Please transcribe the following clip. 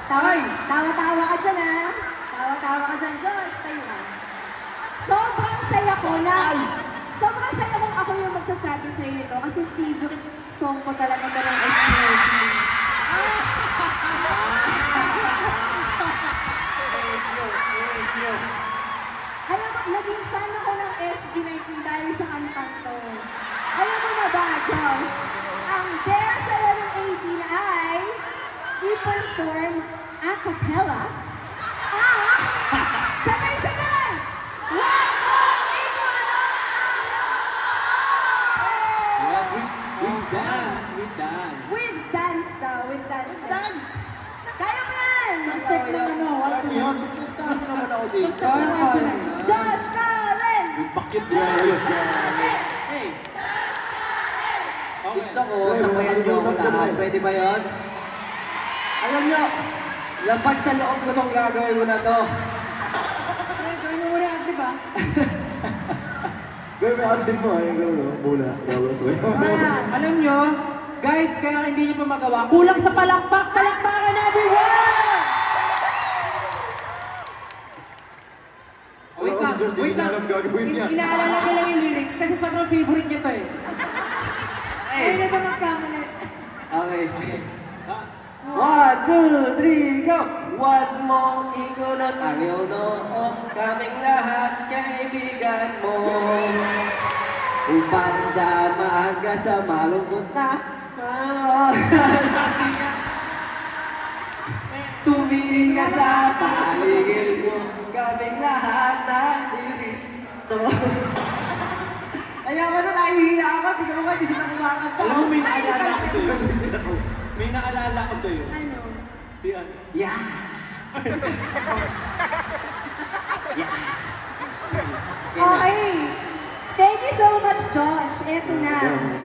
Ay! Tawa-tawa ka dyan, ha? Tawa-tawa ka dyan, Josh. Tayo ka. Sobrang saya ko na... Sobrang saya kung ako yung magsasabi sa'yo nito kasi favorite song ko talaga ito ng SB19. Alam mo, naging fan ako ng SB19 dahil sa kantang to. Alam mo na ba, Josh? Ang dare sa'yo ng 18 ay i-perform a cappella ang sabay-sabay! One more Yes, with dance, with dance. With dance daw, with dance. Kaya mo yan! Step lang ano, ano yun? Puntahan mo naman ako dito. Kaya. Josh Cullen! With bakit yun? Hey! Gusto ko, sabayan niyo ako lahat. Pwede ba yun? Alam niyo, lapag sa loob ko itong gagawin mo na to. Gawin mo muna active, ha? Gawin mo active mo, ay gawin muna. Alam nyo, guys, kaya hindi nyo pa magawa. Kulang sa palakpak! Palakpakan everyone! Wait lang, wait lang. Inaalala ko lang yung lyrics kasi sobrang favorite niya to eh. Ay, na ito magkamali. Okay. 1, 2, 3, go! One mo, ikunot ang iyong noo, kaming lahat kaibigan mo. Upang samahan ka sa malungkot na tumingin ka sa paligid mo, kaming lahat nandito. Ayaw ko na, nahihiya ako, tingnan mo nga, di sila kumakanta. Alam mo, may naalala ko sa'yo. May naalala ko sa'yo. Ano? Si ano? Yeah! Okay. Thank you so much, Josh. Eto na.